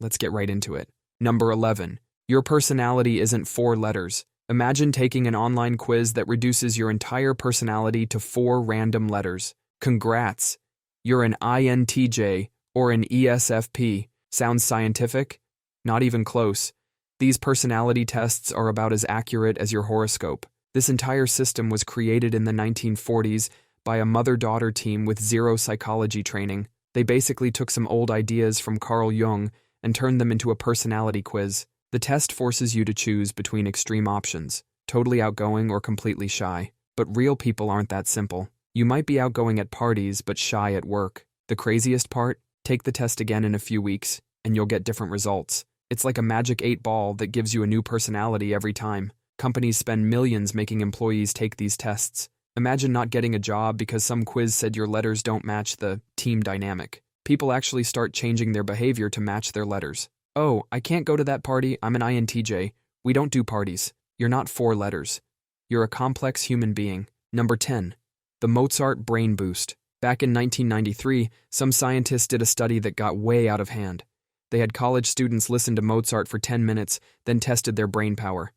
Let's get right into it. Number 11. Your personality isn't 4 letters. Imagine taking an online quiz that reduces your entire personality to 4 random letters. Congrats! You're an INTJ or an ESFP. Sounds scientific? Not even close. These personality tests are about as accurate as your horoscope. This entire system was created in the 1940s by a mother-daughter team with zero psychology training. They basically took some old ideas from Carl Jung and turned them into a personality quiz. The test forces you to choose between extreme options, totally outgoing or completely shy. But real people aren't that simple. You might be outgoing at parties but shy at work. The craziest part? Take the test again in a few weeks, and you'll get different results. It's like a magic 8-ball that gives you a new personality every time. Companies spend millions making employees take these tests. Imagine not getting a job because some quiz said your letters don't match the team dynamic. People actually start changing their behavior to match their letters. Oh, I can't go to that party, I'm an INTJ. We don't do parties. You're not 4 letters. You're a complex human being. Number 10. The Mozart Brain Boost. Back in 1993, some scientists did a study that got way out of hand. They had college students listen to Mozart for 10 minutes, then tested their brain power.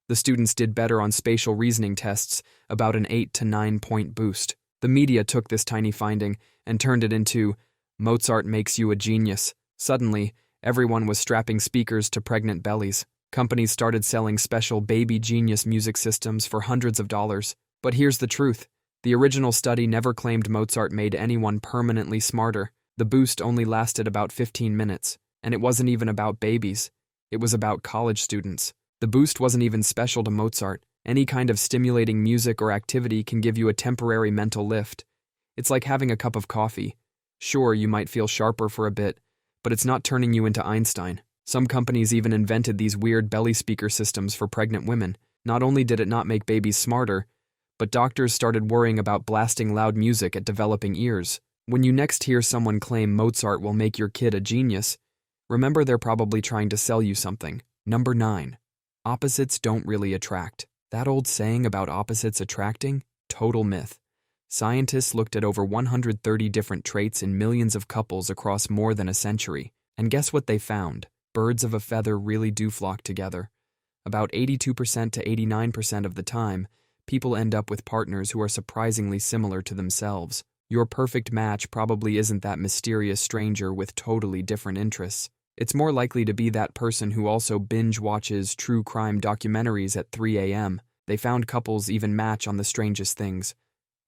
The students did better on spatial reasoning tests, about an 8 to 9 point boost. The media took this tiny finding and turned it into, Mozart makes you a genius. Suddenly, everyone was strapping speakers to pregnant bellies. Companies started selling special baby genius music systems for hundreds of dollars. But here's the truth. The original study never claimed Mozart made anyone permanently smarter. The boost only lasted about 15 minutes. And it wasn't even about babies. It was about college students. The boost wasn't even special to Mozart. Any kind of stimulating music or activity can give you a temporary mental lift. It's like having a cup of coffee. Sure, you might feel sharper for a bit, but it's not turning you into Einstein. Some companies even invented these weird belly speaker systems for pregnant women. Not only did it not make babies smarter, but doctors started worrying about blasting loud music at developing ears. When you next hear someone claim Mozart will make your kid a genius, remember they're probably trying to sell you something. Number 9. Opposites don't really attract. That old saying about opposites attracting? Total myth. Scientists looked at over 130 different traits in millions of couples across more than a century. And guess what they found? Birds of a feather really do flock together. About 82% to 89% of the time, people end up with partners who are surprisingly similar to themselves. Your perfect match probably isn't that mysterious stranger with totally different interests. It's more likely to be that person who also binge-watches true crime documentaries at 3 a.m. They found couples even match on the strangest things,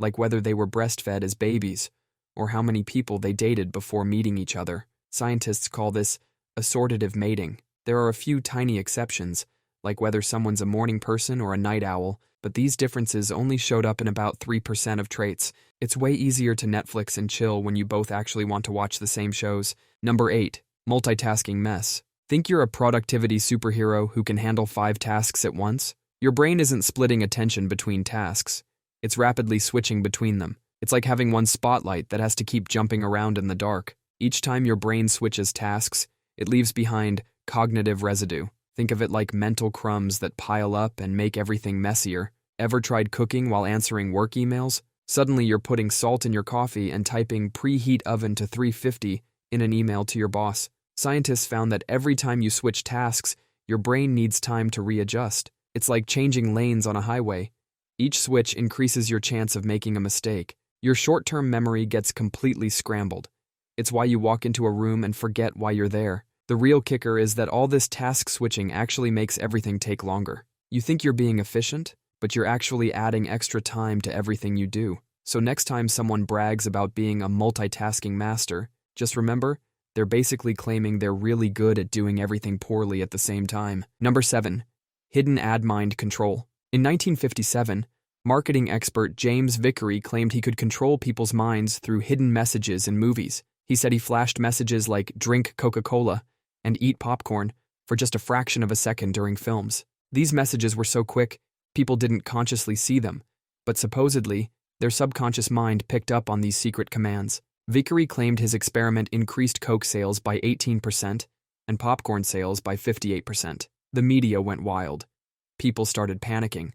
like whether they were breastfed as babies, or how many people they dated before meeting each other. Scientists call this assortative mating. There are a few tiny exceptions, like whether someone's a morning person or a night owl, but these differences only showed up in about 3% of traits. It's way easier to Netflix and chill when you both actually want to watch the same shows. Number 8. Multitasking Mess. Think you're a productivity superhero who can handle 5 tasks at once? Your brain isn't splitting attention between tasks. It's rapidly switching between them. It's like having one spotlight that has to keep jumping around in the dark. Each time your brain switches tasks, it leaves behind cognitive residue. Think of it like mental crumbs that pile up and make everything messier. Ever tried cooking while answering work emails? Suddenly you're putting salt in your coffee and typing preheat oven to 350 in an email to your boss. Scientists found that every time you switch tasks, your brain needs time to readjust. It's like changing lanes on a highway. Each switch increases your chance of making a mistake. Your short-term memory gets completely scrambled. It's why you walk into a room and forget why you're there. The real kicker is that all this task switching actually makes everything take longer. You think you're being efficient, but you're actually adding extra time to everything you do. So next time someone brags about being a multitasking master, just remember, they're basically claiming they're really good at doing everything poorly at the same time. Number 7. Hidden ad mind control. In 1957, marketing expert James Vickery claimed he could control people's minds through hidden messages in movies. He said he flashed messages like drink Coca-Cola and eat popcorn for just a fraction of a second during films. These messages were so quick, people didn't consciously see them, but supposedly, their subconscious mind picked up on these secret commands. Vickery claimed his experiment increased Coke sales by 18% and popcorn sales by 58%. The media went wild. People started panicking.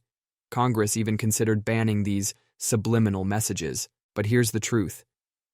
Congress even considered banning these subliminal messages. But here's the truth.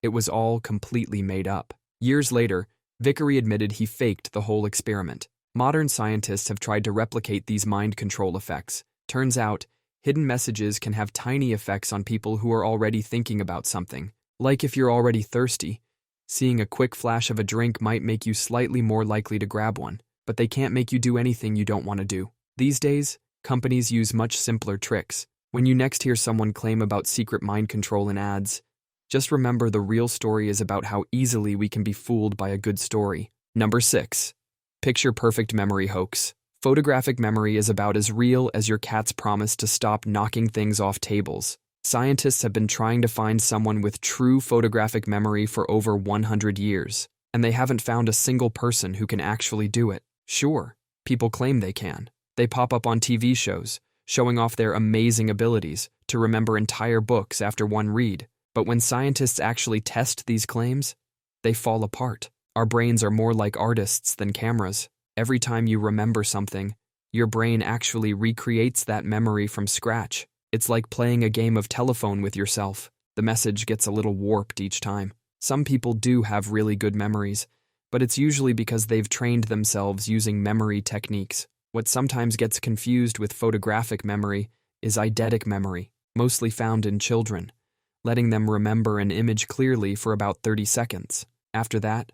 It was all completely made up. Years later, Vickery admitted he faked the whole experiment. Modern scientists have tried to replicate these mind control effects. Turns out, hidden messages can have tiny effects on people who are already thinking about something. Like if you're already thirsty, seeing a quick flash of a drink might make you slightly more likely to grab one, but they can't make you do anything you don't want to do. These days, companies use much simpler tricks. When you next hear someone claim about secret mind control in ads, just remember the real story is about how easily we can be fooled by a good story. Number 6. Picture-perfect memory hoax. Photographic memory is about as real as your cat's promise to stop knocking things off tables. Scientists have been trying to find someone with true photographic memory for over 100 years, and they haven't found a single person who can actually do it. Sure, people claim they can. They pop up on TV shows, showing off their amazing abilities to remember entire books after one read. But when scientists actually test these claims, they fall apart. Our brains are more like artists than cameras. Every time you remember something, your brain actually recreates that memory from scratch. It's like playing a game of telephone with yourself. The message gets a little warped each time. Some people do have really good memories, but it's usually because they've trained themselves using memory techniques. What sometimes gets confused with photographic memory is eidetic memory, mostly found in children, letting them remember an image clearly for about 30 seconds. After that,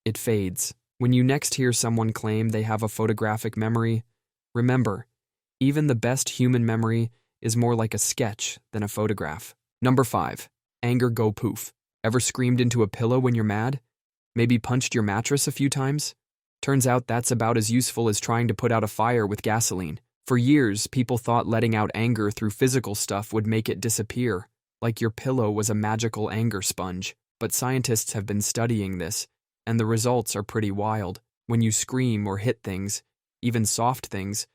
it fades. When you next hear someone claim they have a photographic memory, remember, even the best human memory is more like a sketch than a photograph. Number 5. Anger Go Poof. Ever screamed into a pillow when you're mad? Maybe punched your mattress a few times? Turns out that's about as useful as trying to put out a fire with gasoline. For years, people thought letting out anger through physical stuff would make it disappear, like your pillow was a magical anger sponge. But scientists have been studying this, and the results are pretty wild. When you scream or hit things, even soft things,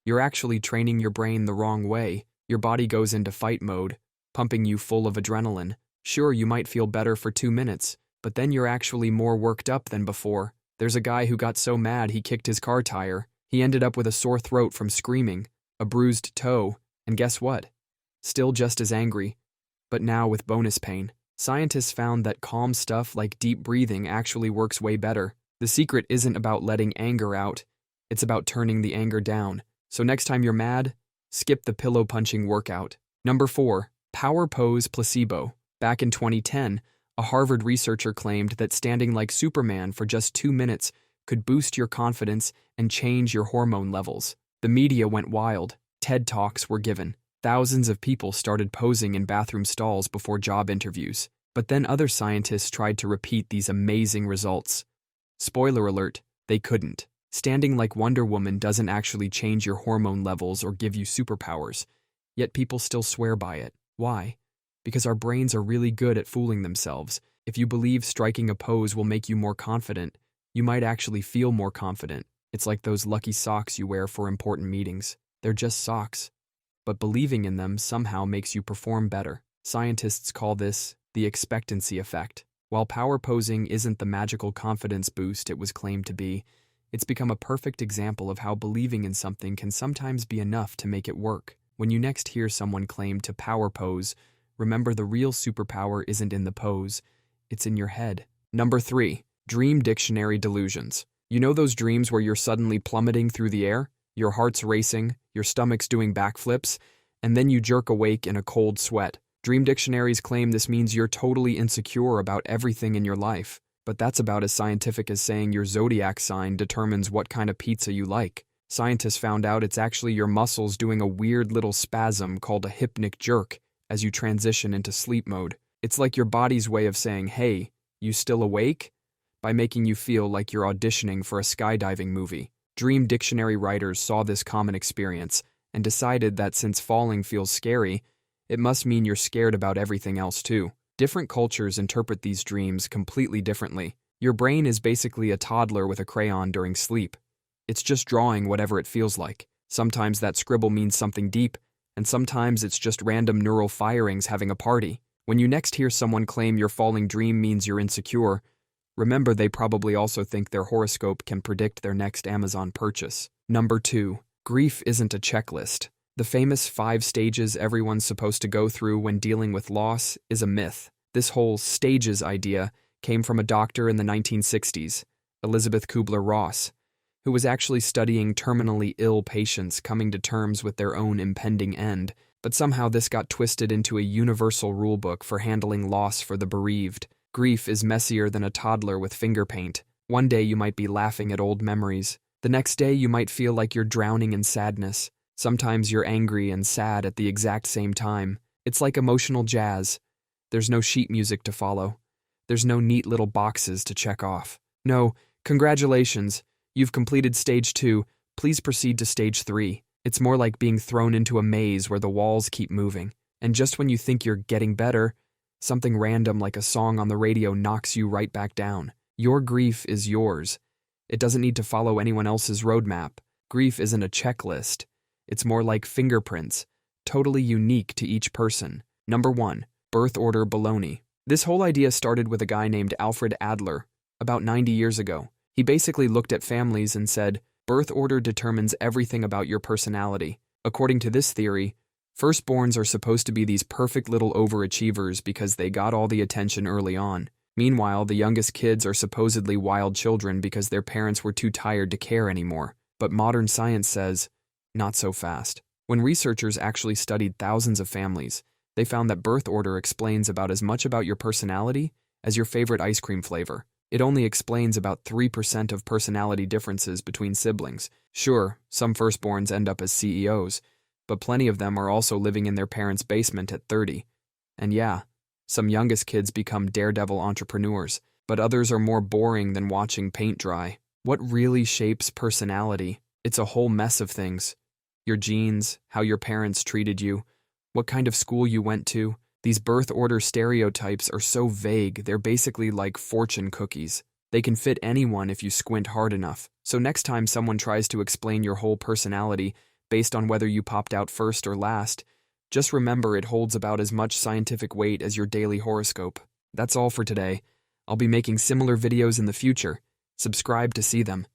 you're actually training your brain the wrong way. Your body goes into fight mode, pumping you full of adrenaline. Sure, you might feel better for 2 minutes, but then you're actually more worked up than before. There's a guy who got so mad he kicked his car tire. He ended up with a sore throat from screaming, a bruised toe, and guess what? Still just as angry, but now with bonus pain. Scientists found that calm stuff like deep breathing actually works way better. The secret isn't about letting anger out, it's about turning the anger down. So next time you're mad, skip the pillow punching workout. Number 4. Power pose placebo. Back in 2010, a Harvard researcher claimed that standing like Superman for just 2 minutes could boost your confidence and change your hormone levels. The media went wild. TED Talks were given. Thousands of people started posing in bathroom stalls before job interviews. But then other scientists tried to repeat these amazing results. Spoiler alert, they couldn't. Standing like Wonder Woman doesn't actually change your hormone levels or give you superpowers, yet people still swear by it. Why? Because our brains are really good at fooling themselves. If you believe striking a pose will make you more confident, you might actually feel more confident. It's like those lucky socks you wear for important meetings. They're just socks, but believing in them somehow makes you perform better. Scientists call this the expectancy effect. While power posing isn't the magical confidence boost it was claimed to be, it's become a perfect example of how believing in something can sometimes be enough to make it work. When you next hear someone claim to power pose, remember the real superpower isn't in the pose, it's in your head. Number 3. Dream dictionary delusions. You know those dreams where you're suddenly plummeting through the air? Your heart's racing, your stomach's doing backflips, and then you jerk awake in a cold sweat. Dream dictionaries claim this means you're totally insecure about everything in your life. But that's about as scientific as saying your zodiac sign determines what kind of pizza you like. Scientists found out it's actually your muscles doing a weird little spasm called a hypnic jerk as you transition into sleep mode. It's like your body's way of saying, hey, you still awake? By making you feel like you're auditioning for a skydiving movie. Dream dictionary writers saw this common experience and decided that since falling feels scary, it must mean you're scared about everything else too. Different cultures interpret these dreams completely differently. Your brain is basically a toddler with a crayon during sleep. It's just drawing whatever it feels like. Sometimes that scribble means something deep, and sometimes it's just random neural firings having a party. When you next hear someone claim your falling dream means you're insecure, remember they probably also think their horoscope can predict their next Amazon purchase. Number 2. Grief isn't a checklist. The famous 5 stages everyone's supposed to go through when dealing with loss is a myth. This whole stages idea came from a doctor in the 1960s, Elizabeth Kubler-Ross, who was actually studying terminally ill patients coming to terms with their own impending end, but somehow this got twisted into a universal rulebook for handling loss for the bereaved. Grief is messier than a toddler with finger paint. One day you might be laughing at old memories. The next day you might feel like you're drowning in sadness. Sometimes you're angry and sad at the exact same time. It's like emotional jazz. There's no sheet music to follow. There's no neat little boxes to check off. No, congratulations. You've completed stage 2. Please proceed to stage 3. It's more like being thrown into a maze where the walls keep moving. And just when you think you're getting better, something random like a song on the radio knocks you right back down. Your grief is yours. It doesn't need to follow anyone else's roadmap. Grief isn't a checklist. It's more like fingerprints, totally unique to each person. Number 1. Birth order baloney. This whole idea started with a guy named Alfred Adler, about 90 years ago. He basically looked at families and said, birth order determines everything about your personality. According to this theory, firstborns are supposed to be these perfect little overachievers because they got all the attention early on. Meanwhile, the youngest kids are supposedly wild children because their parents were too tired to care anymore. But modern science says, not so fast. When researchers actually studied thousands of families, they found that birth order explains about as much about your personality as your favorite ice cream flavor. It only explains about 3% of personality differences between siblings. Sure, some firstborns end up as CEOs, but plenty of them are also living in their parents' basement at 30. And yeah, some youngest kids become daredevil entrepreneurs, but others are more boring than watching paint dry. What really shapes personality? It's a whole mess of things. Your genes, how your parents treated you, what kind of school you went to. These birth order stereotypes are so vague, they're basically like fortune cookies. They can fit anyone if you squint hard enough. So next time someone tries to explain your whole personality based on whether you popped out first or last, just remember it holds about as much scientific weight as your daily horoscope. That's all for today. I'll be making similar videos in the future. Subscribe to see them.